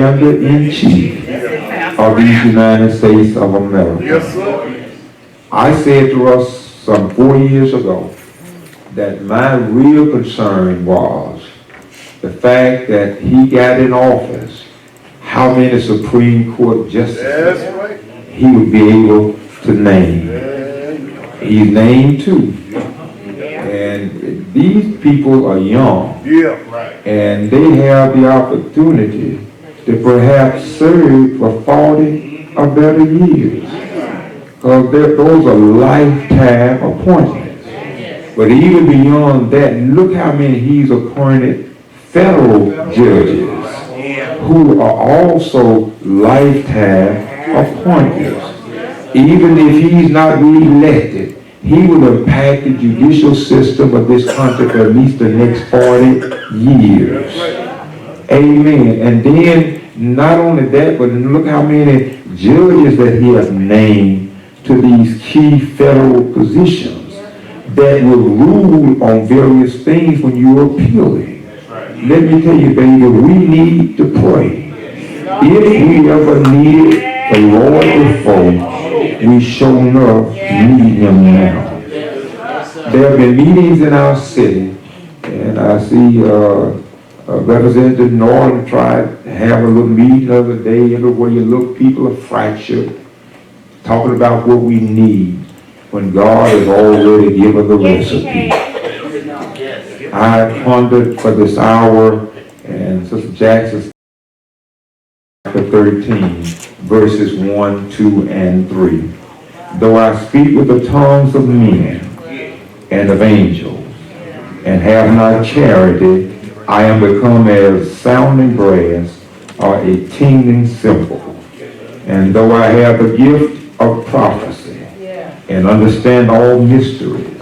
Commander-in-Chief of these United States of America. Yes, sir. I said to us some 4 years ago that my real concern was the fact that he got in office, how many Supreme Court justices he would be able to name. He's named 2. And these people are young. And they have the opportunity to perhaps serve for 40 or better years. Because those are lifetime appointments. But even beyond that, look how many he's appointed federal judges who are also lifetime appointments. Even if he's not reelected, he will impact the judicial system of this country for at least the next 40 years. Amen. And then, not only that, but look how many judges that he has named to these key federal positions that will rule on various things when you're appealing. Let me tell you, baby, we need to pray. If we ever needed the Lord before, we sure enough need him now. There have been meetings in our city, and I see Representative Norton tried to have a little meeting the other day. Everywhere you look, people are fractured, talking about what we need when God has already given the recipe. I pondered for this hour, and Sister Jackson, chapter 13, verses 1, 2, and 3. Though I speak with the tongues of men and of angels, and have not charity, I am become as sounding brass or a tingling cymbal. And though I have the gift of prophecy, and understand all mysteries,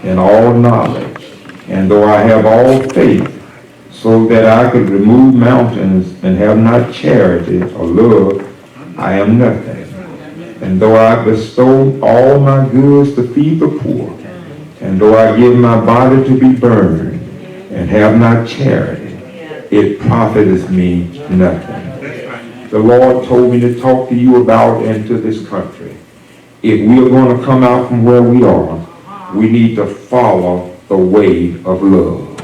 and all knowledge, and though I have all faith, so that I could remove mountains and have not charity or love, I am nothing. And though I bestow all my goods to feed the poor, and though I give my body to be burned, and have not charity, it profiteth me nothing. The Lord told me to talk to you about and to this country. If we are going to come out from where we are, we need to follow the way of love.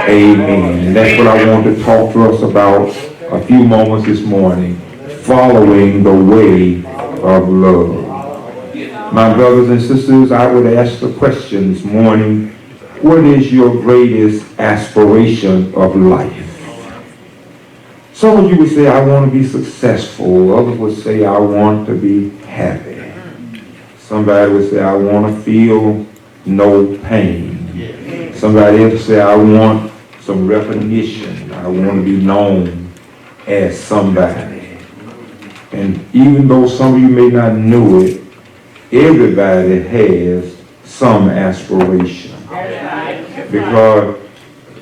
Amen. And that's what I want to talk to us about a few moments this morning. Following the way of love. My brothers and sisters, I would ask the question this morning, what is your greatest aspiration of life? Some of you would say, I want to be successful. Others would say, I want to be happy. Somebody would say, I want to feel no pain. Somebody else would say, I want some recognition. I want to be known as somebody. And even though some of you may not know it, everybody has some aspiration. Because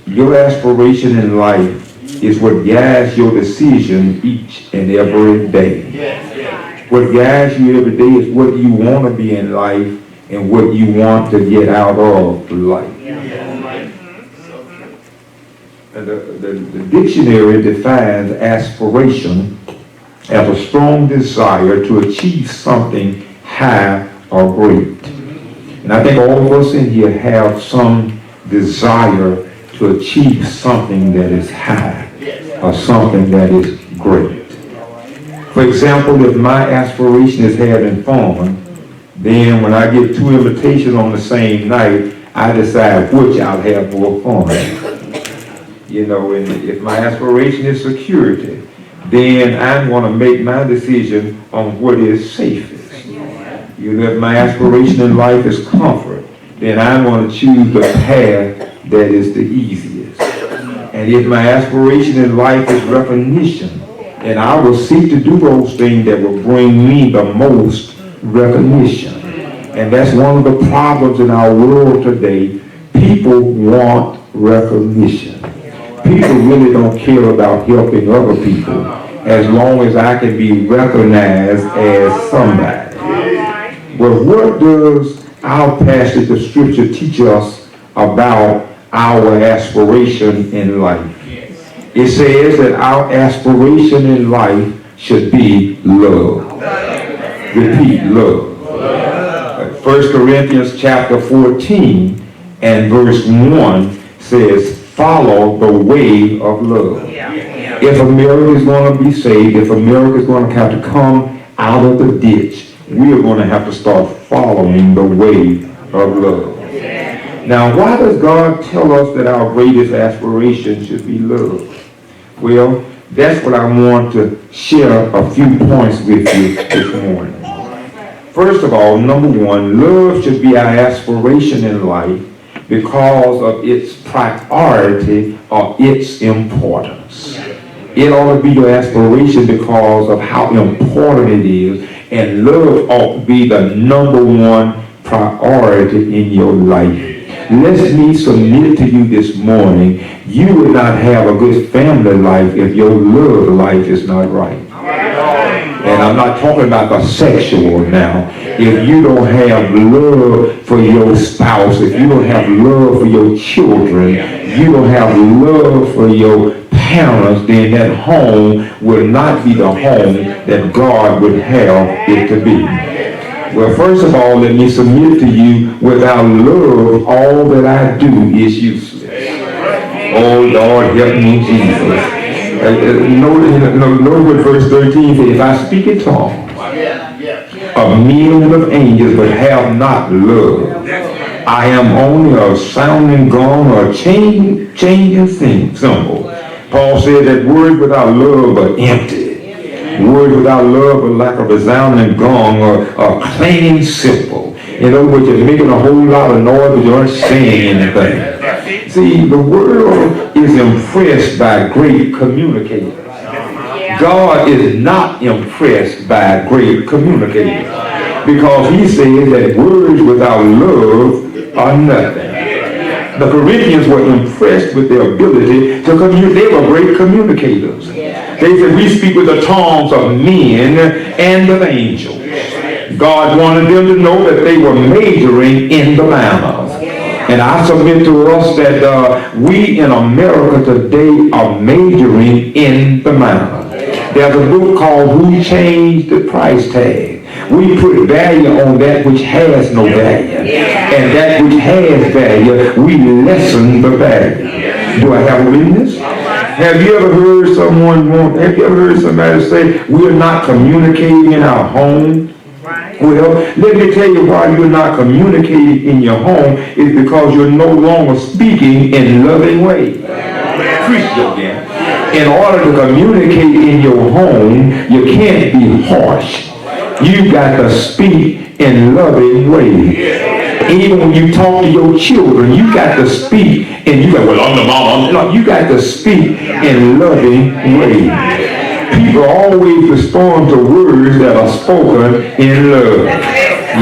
your aspiration in life is what guides your decision each and every day. What guides you every day is what you want to be in life and what you want to get out of life. And the dictionary defines aspiration as a strong desire to achieve something high or great. And I think all of us in here have some desire to achieve something that is high or something that is great. For example, if my aspiration is having fun, then when I get 2 invitations on the same night, I decide which I'll have more fun. You know, and if my aspiration is security, then I'm going to make my decision on what is safest. You know, if my aspiration in life is comfort, then I'm going to choose the path that is the easiest. And if my aspiration in life is recognition, then I will seek to do those things that will bring me the most recognition. And that's one of the problems in our world today. People want recognition. People really don't care about helping other people as long as I can be recognized as somebody. But what does our passage of Scripture teach us about our aspiration in life? It says that our aspiration in life should be love. Repeat, love. 1 Corinthians chapter 14 and verse 1 says, follow the way of love. If America is going to be saved, if America is going to have to come out of the ditch, we are going to have to start following the way of love. Now, why does God tell us that our greatest aspiration should be love? Well, that's what I want to share a few points with you this morning. First of all, number one, love should be our aspiration in life because of its priority or its importance. It ought to be your aspiration because of how important it is, and love ought to be the number one priority in your life. Let me submit to you this morning, you will not have a good family life if your love life is not right. And I'm not talking about the sexual now. If you don't have love for your spouse, if you don't have love for your children, you don't have love for your parents, then that home will not be the home that God would have it to be. Well, first of all, let me submit to you, without love, all that I do is useless. Oh, Lord, help me, Jesus. Notice what verse 13 says, if I speak in tongues of millions of angels but have not love, I am only a sounding gong or a changing symbol. Paul said that words without love are empty. Words without love are like a resounding gong or a clanging cymbal. In other words, you're making a whole lot of noise but you aren't saying anything. See, the world is impressed by great communicators. God is not impressed by great communicators because he says that words without love are nothing. The Corinthians were impressed with their ability to communicate. They were great communicators. They said, we speak with the tongues of men and of angels. God wanted them to know that they were majoring in the manners. And I submit to us that we in America today are majoring in the manners. There's a book called Who Changed the Price Tag? We put value on that which has no value. And that which has value, we lessen the value. Do I have a witness? Have you ever heard somebody say, we're not communicating in our home? Well, let me tell you why you're not communicating in your home is because you're no longer speaking in loving ways. Again. In order to communicate in your home, you can't be harsh. You got to speak in loving ways. Even when you talk to your children, you got to speak, and you go, well, I'm the mama. No, you got to speak in loving ways. People always respond to words that are spoken in love.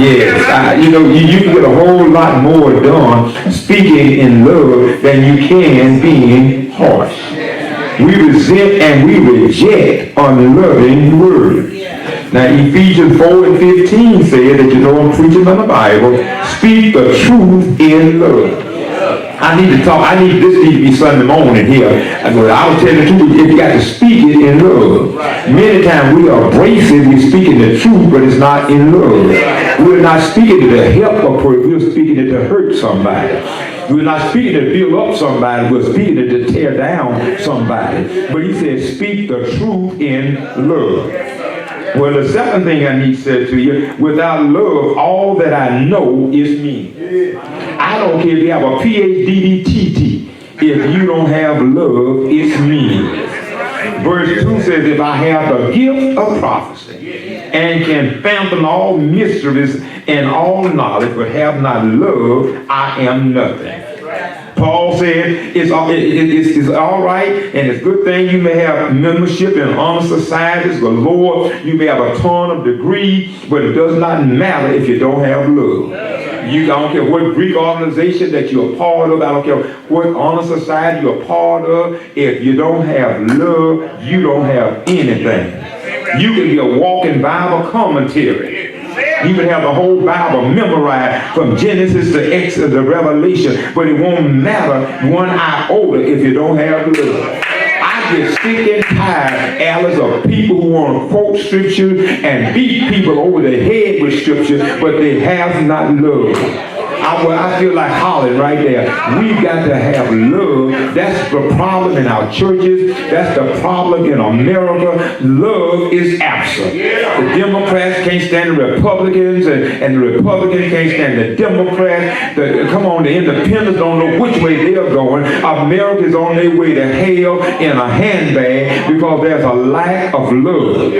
Yes, you can get a whole lot more done speaking in love than you can being harsh. We resent and we reject unloving words. Now, Ephesians 4 and 15 says that, I'm preaching on the Bible, speak the truth in love. This need to be Sunday morning here. I was telling the truth, if you got to speak it in love. Many times we are abrasive, we're speaking the truth, but it's not in love. We're not speaking it to help a person, we're speaking it to hurt somebody. We're not speaking to build up somebody, we're speaking it to tear down somebody. But he says, speak the truth in love. Well, the second thing I need to say to you, without love, all that I know is me. I don't care if you have a PhD, DTT. If you don't have love, it's meaningless. Verse 2 says, if I have the gift of prophecy and can fathom all mysteries and all knowledge, but have not love, I am nothing. Paul said it's all right, and it's a good thing you may have membership in honor societies, but Lord, you may have a ton of degree, but it does not matter if you don't have love. I don't care what Greek organization that you're a part of, I don't care what honor society you're a part of, if you don't have love, you don't have anything. You can be a walking Bible commentary. You can have the whole Bible memorized from Genesis to Exodus to Revelation, but it won't matter one iota if you don't have love. I I get sick and tired, Alice, of people who want to quote scripture and beat people over the head with scripture, but they have not love. I feel like hollering right there. We've got to have love. That's the problem in our churches. That's the problem in America. Love is absent. The Democrats can't stand the Republicans, and the Republicans can't stand the Democrats. The independents don't know which way they're going. America's on their way to hell in a handbag because there's a lack of love.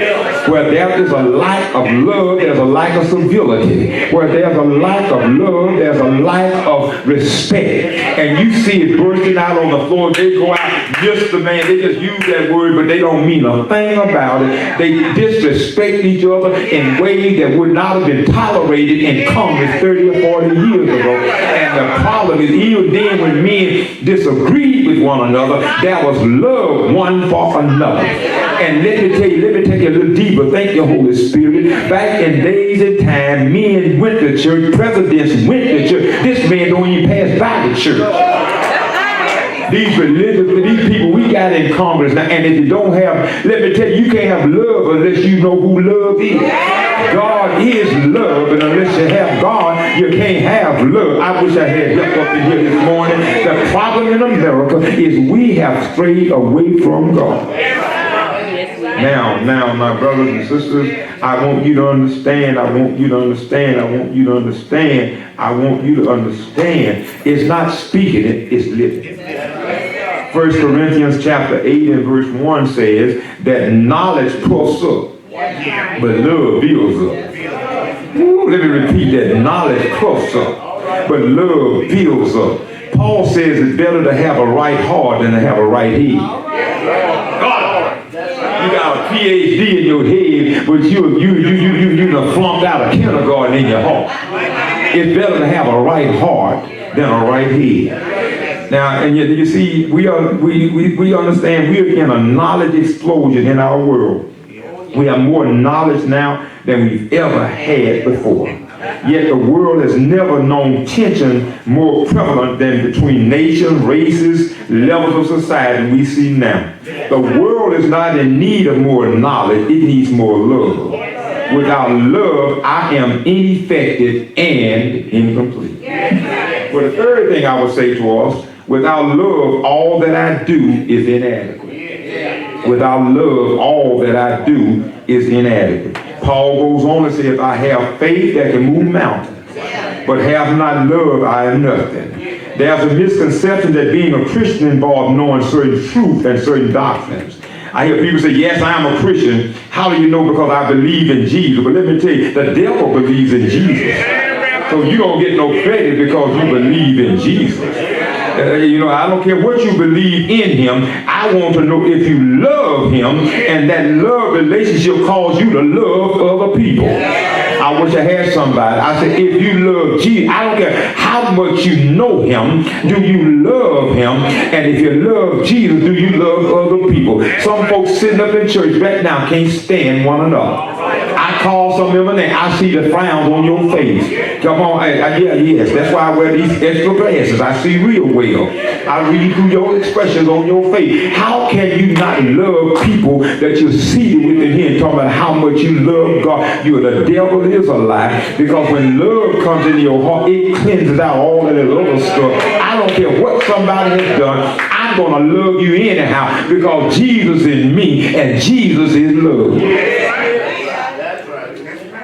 Where there is a lack of love, there's a lack of civility. Where there's a lack of love, there's a lack of respect. And you see it bursting out on the floor. They go out, just the man, they just use that word, but they don't mean a thing about it. They disrespect each other in ways that would not have been tolerated in Congress 30 or 40 years ago. And the problem is, even then when men disagreed with one another, there was love one for another. And let me take you a little deeper. Thank you, Holy Spirit. Back in days and time, men went to church, presidents went to church. This man don't even pass by the church. These people we got in Congress now, and if you don't have, let me tell you, you can't have love unless you know who love is. God is love, and unless you have God, you can't have love. I wish I had help up in here this morning. The problem in America is we have strayed away from God. Now, my brothers and sisters, I want you to understand, it's not speaking it, it's living. 1 Corinthians chapter 8 and verse 1 says that knowledge puffs up, but love builds up. Ooh, let me repeat that. Knowledge puffs up, but love builds up. Paul says it's better to have a right heart than to have a right head. You got a PhD in your head, but you done flunked out of kindergarten in your heart. It's better to have a right heart than a right head. Now, and you see, we understand we're in a knowledge explosion in our world. We have more knowledge now than we've ever had before. Yet the world has never known tension more prevalent than between nations, races, levels of society than we see now. The world is not in need of more knowledge, it needs more love. Without love, I am ineffective and incomplete. Well, the third thing I would say to us, without love, all that I do is inadequate. Without love, all that I do is inadequate. Paul goes on and says, I have faith that can move mountains, but have not love, I am nothing. There's a misconception that being a Christian involves knowing certain truth and certain doctrines. I hear people say, yes, I am a Christian. How do you know? Because I believe in Jesus. But let me tell you, the devil believes in Jesus. So you don't get no credit because you believe in Jesus. I don't care what you believe in him. I want to know if you love him, and that love relationship calls you to love other people. I wish I had somebody. I said, if you love Jesus, I don't care how much you know him, do you love him? And if you love Jesus, do you love other people? Some folks sitting up in church right now can't stand one another. I call some of them and I see the frowns on your face. Come on, yes, that's why I wear these extra glasses. I see real well. I read through your expressions on your face. How can you not love people that you're seated with in here and talking about how much you love God? The devil is a lie, because when love comes into your heart, it cleanses out all of that other stuff. I don't care what somebody has done. I'm going to love you anyhow, because Jesus is me and Jesus is love.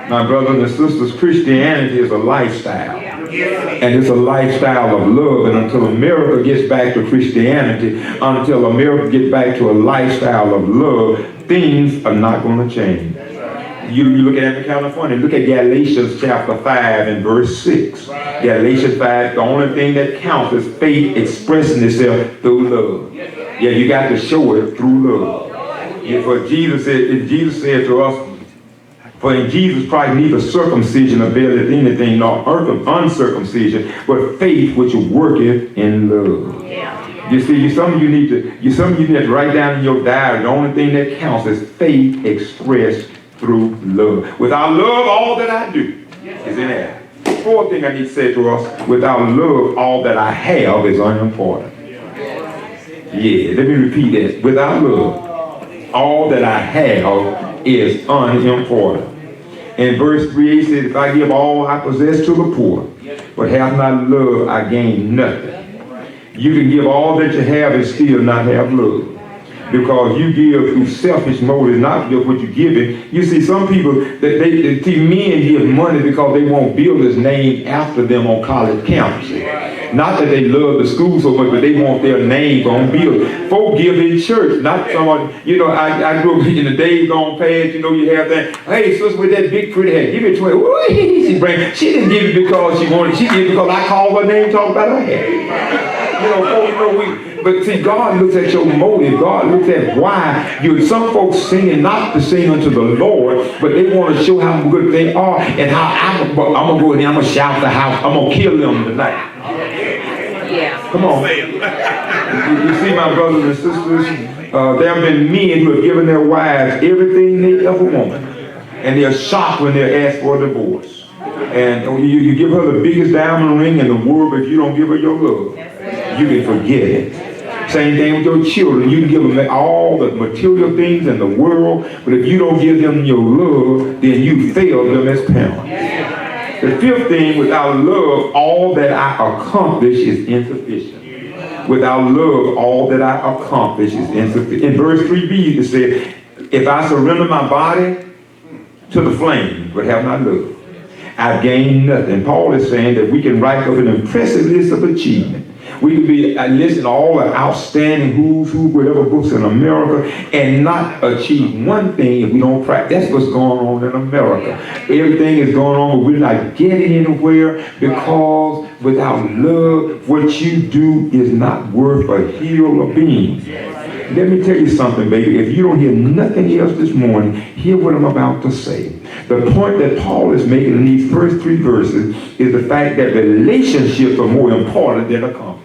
My brothers and sisters, Christianity is a lifestyle. And it's a lifestyle of love. And until America gets back to Christianity, until America gets back to a lifestyle of love, things are not going to change. You look at it kind of funny. Look at Galatians chapter 5 and verse 6. Galatians 5, the only thing that counts is faith expressing itself through love. Yeah, you got to show it through love. Yeah, for Jesus said to us, for in Jesus Christ neither circumcision availeth anything, nor uncircumcision, but faith which worketh in love. Yeah. You see, some of you need to write down in your diary, the only thing that counts is faith expressed through love. Without love, all that I do is inadequate. The fourth thing I need to say to us, without love, all that I have is unimportant. Yeah, let me repeat that. Without love, all that I have is unimportant. And verse 3 says, if I give all I possess to the poor, but have not love, I gain nothing. You can give all that you have and still not have love. Because you give through selfish motives, not just what you're giving. You see, some people, they see men give money because they want builders named after them on college campuses. Not that they love the school so much, but they want their name on buildings. Folk give in church, not someone, you know, I grew up in the days gone past, you know, you have that, hey, sister with that big pretty head, give it 20. Ooh, she didn't give it because she wanted, she did it because I called her name, talk about her head. You know, folks, you know, but see, God looks at your motive. God looks at why you. Some folks singing not to sing unto the Lord, but they want to show how good they are and how I'm gonna go in there. I'm gonna shout the house. I'm gonna kill them tonight. Yeah. Come on. You see, my brothers and sisters, there have been men who have given their wives everything they ever wanted, and they're shocked when they're asked for a divorce. And you give her the biggest diamond ring in the world, but if you don't give her your love, you can forget it. Same thing with your children. You can give them all the material things in the world, but if you don't give them your love, then you fail them as parents. The fifth thing, without love, all that I accomplish is insufficient. Without love, all that I accomplish is insufficient. In verse 3b, it said, if I surrender my body to the flame, but have not love, I've gained nothing. Paul is saying that we can write up an impressive list of achievement. We could be listing all the outstanding who's who, whatever books in America, and not achieve one thing if we don't practice. That's what's going on in America. Everything is going on, but we're not getting anywhere because without love, what you do is not worth a hill of beans. Let me tell you something, baby. If you don't hear nothing else this morning, hear what I'm about to say. The point that Paul is making in these first 3 verses is the fact that relationships are more important than accomplishments.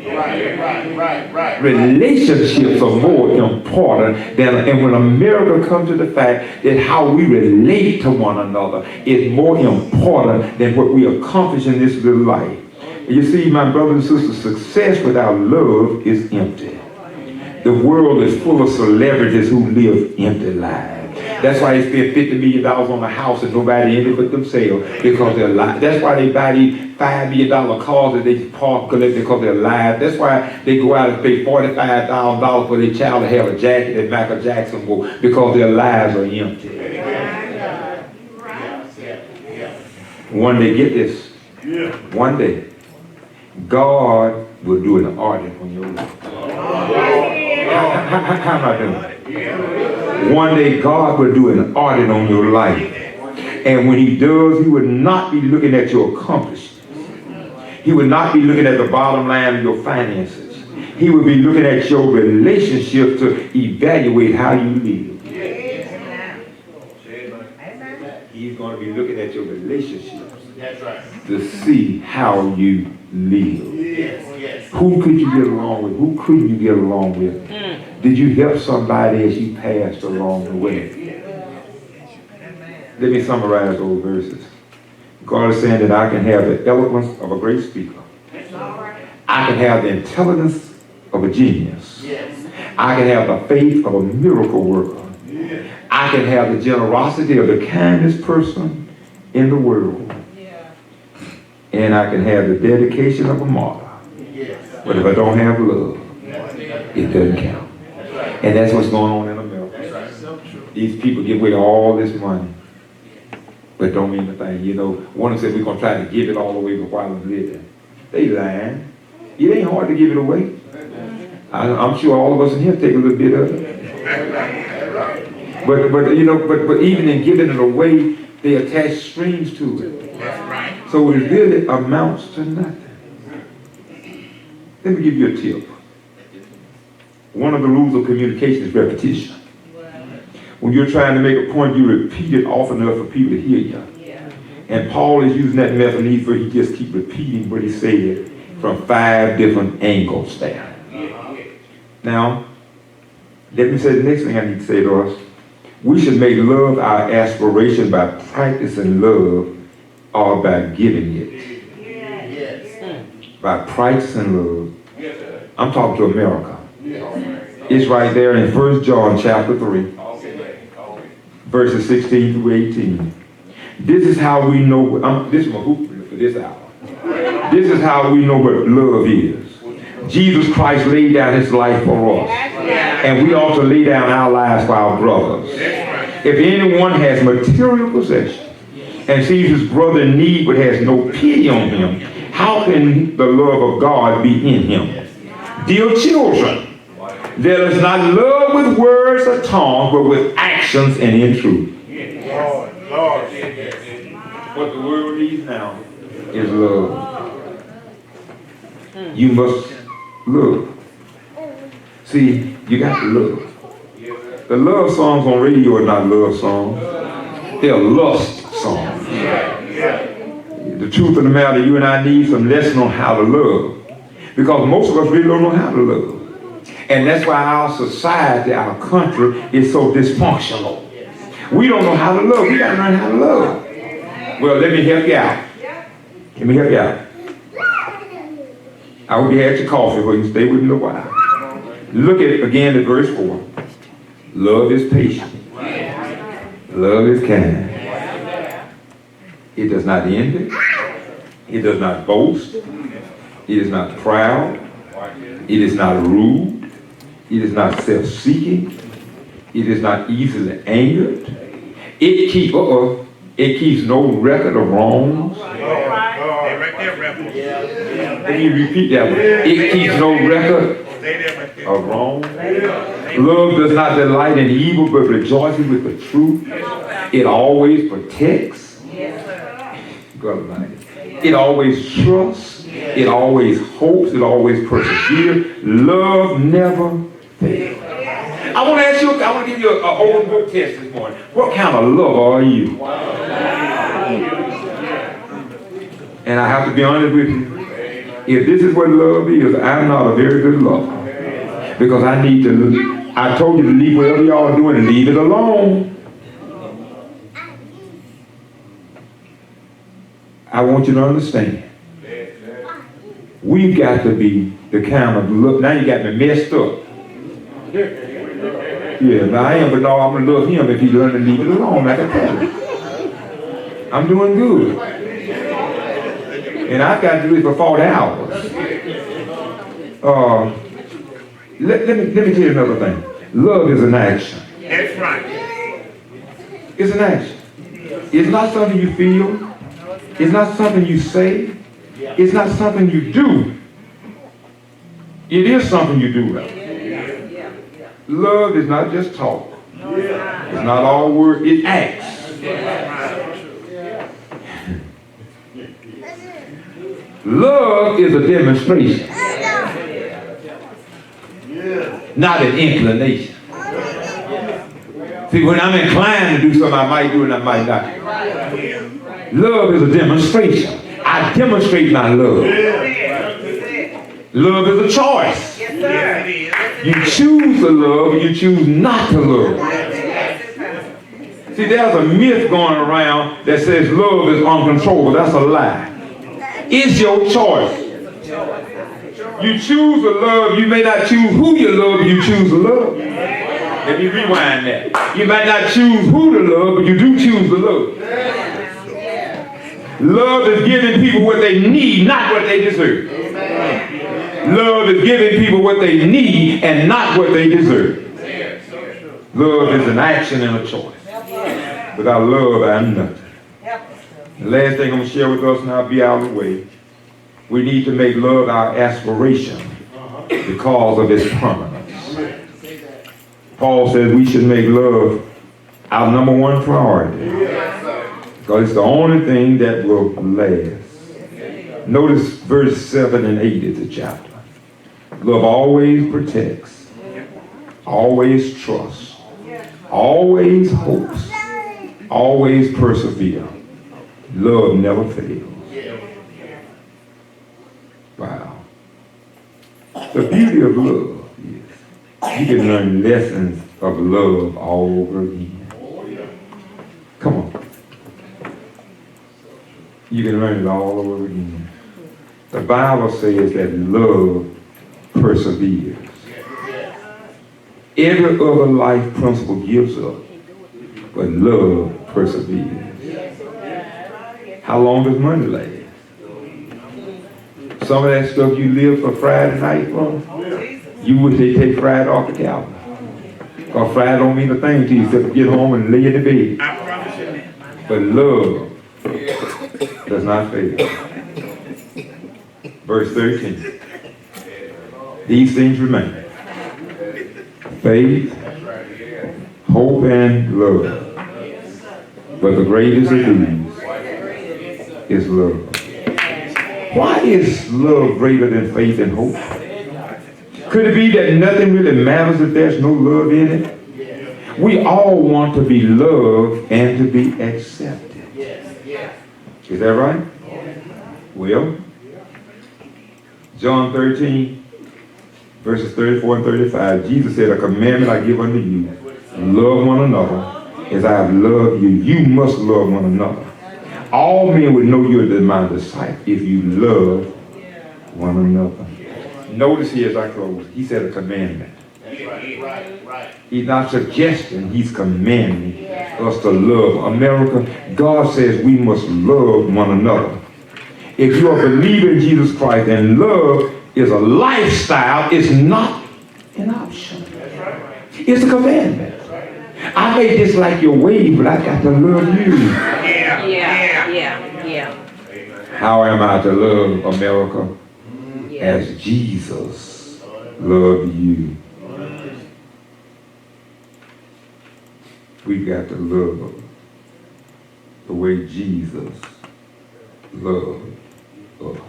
Right. Relationships are more important than, and when America comes to the fact that how we relate to one another is more important than what we accomplish in this little life. You see, my brothers and sisters, success without love is empty. The world is full of celebrities who live empty lives. That's why they spend $50 million on a house and nobody in it but themselves because they're alive. That's why they buy these $5 million cars that they park collect because they're alive. That's why they go out and pay $45,000 for their child to have a jacket that Michael Jackson wore because their lives are empty. One day, get this. One day, God will do an audit on your life. How am I doing? One day God will do an audit on your life. And when he does, he will not be looking at your accomplishments. He will not be looking at the bottom line of your finances. He will be looking at your relationship to evaluate how you live. He's going to be looking at your relationships to see how you live. Who could you get along with? Who couldn't you get along with? Did you help somebody as you passed along the way? Let me summarize those verses. God is saying that I can have the eloquence of a great speaker. I can have the intelligence of a genius. I can have the faith of a miracle worker. I can have the generosity of the kindest person in the world. And I can have the dedication of a martyr. But if I don't have love, it doesn't count. And that's what's going on in America. These people give away all this money, but don't mean a thing. You know, one of them said we're going to try to give it all away while we're living. They lying. It ain't hard to give it away. I'm sure all of us in here take a little bit of it. But even in giving it away, they attach strings to it. So it really amounts to nothing. Let me give you a tip. One of the rules of communication is repetition. When you're trying to make a point, you repeat it often enough for people to hear you. And Paul is using that method where he just keeps repeating what he said from 5 different angles there. Now, let me say the next thing I need to say to us. We should make love our aspiration by practicing love or by giving it. By practicing love. I'm talking to America. It's right there in 1 John chapter 3, verses 16 through 18. This is how we know, this is my hoop for this hour. This is how we know what love is. Jesus Christ laid down his life for us. And we ought to lay down our lives for our brothers. If anyone has material possession and sees his brother in need but has no pity on him, how can the love of God be in him? Dear children, let us not love with words or tongue, but with actions and in truth. Lord. What the world needs now is love. You must love. See, you got to love. The love songs on radio are not love songs. They're lust songs. The truth of the matter, you and I need some lesson on how to love. Because most of us really don't know how to love. And that's why our society, our country is so dysfunctional. We don't know how to love. We got to learn how to love. Well, let me help you out. Let me help you out. I hope you had your coffee, but you stay with me a while. Look at again at verse 4. Love is patient. Love is kind. It does not envy. It does not boast. It is not proud. It is not rude. It is not self-seeking. It is not easily angered. It keeps no record of wrongs. Let me repeat that one. It keeps no record of wrong. Love does not delight in evil, but rejoices with the truth. It always protects. It always trusts. It always hopes. It always perseveres. Love never fails. I want to ask you, I want to give you an open book test this morning. What kind of lover are you? And I have to be honest with you. If this is what love is, I'm not a very good lover. Because I told you to leave whatever y'all are doing and leave it alone. I want you to understand. We've got to be the kind of love. Now you got me messed up. Yeah, now I am, but no, I'm going to love him if he learns to leave it alone, like I tell you. I'm doing good. And I've got to do it for 40 hours. Let me tell you another thing. Love is an action. That's right. It's an action. It's not something you feel. It's not something you say. It's not something you do. It is something you do, though. Love is not just talk. It's not all words. It acts. Love is a demonstration, not an inclination. See, when I'm inclined to do something, I might do it and I might not. Love is a demonstration. I demonstrate my love. Love is a choice. You choose to love or you choose not to love. See, there's a myth going around that says love is uncontrollable. That's a lie. It's your choice. You choose to love. You may not choose who you love, but you choose to love. Let me rewind that. You might not choose who to love, but you do choose to love. Love is giving people what they need, not what they deserve. Love is giving people what they need and not what they deserve. Love is an action and a choice. Without love, I'm nothing. The last thing I'm going to share with us, and I'll be out of the way. We need to make love our aspiration because of its permanence. Paul says we should make love our number one priority. Because it's the only thing that will last. Notice verse 7 and 8 is the chapter. Love always protects, always trusts, always hopes, always perseveres. Love never fails. Wow. The beauty of love is you can learn lessons of love all over again. Come on. You can learn it all over again. The Bible says that love perseveres. Every other life principle gives up, but love perseveres. How long does money last? Some of that stuff you live for Friday night for, you wish they take Friday off the calendar. Because Friday don't mean a thing to you except to get home and lay in the bed. I promise you that. But love does not fail. Verse 13. These things remain. Faith, hope, and love. But the greatest of these is love. Why is love greater than faith and hope? Could it be that nothing really matters if there's no love in it? We all want to be loved and to be accepted. Is that right? Well, John 13, verses 34 and 35, Jesus said, a commandment I give unto you, love one another as I have loved you. You must love one another. All men would know you are my disciple if you love one another. Notice here as I close, he said a commandment. He's not suggesting, he's commanding us to love. America, God says we must love one another. If you are believing in Jesus Christ, then love is a lifestyle, it's not an option. It's a commandment. I may dislike your way, but I got to love you. Yeah. How am I to love America? As Jesus loved you. We got to love the way Jesus loved us.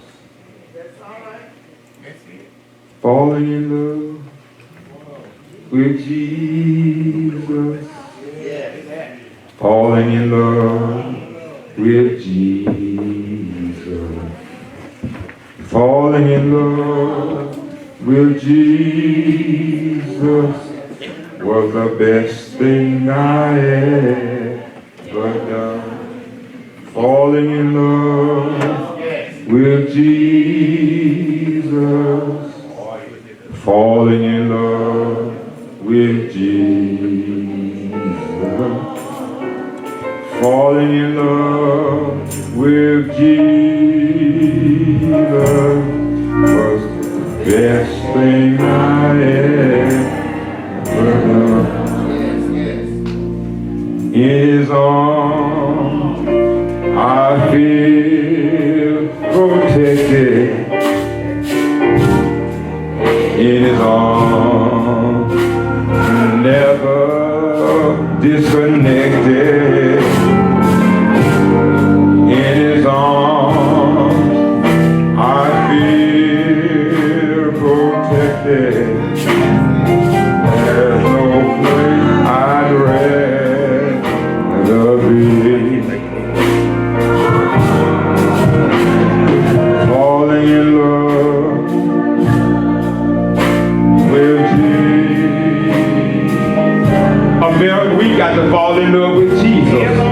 Falling in love with Jesus. Falling in love with Jesus. Falling in love with Jesus was the best thing I ever done. Falling in love with Jesus. Falling in love with Jesus. Falling in love with Jesus was the best thing I ever done. In his arms I feel protected. In his arms, never disconnected. In his arms, I feel protected. There's no place I'd rather be. Falling in love with Jesus. America, we got to fall in love with Jesus.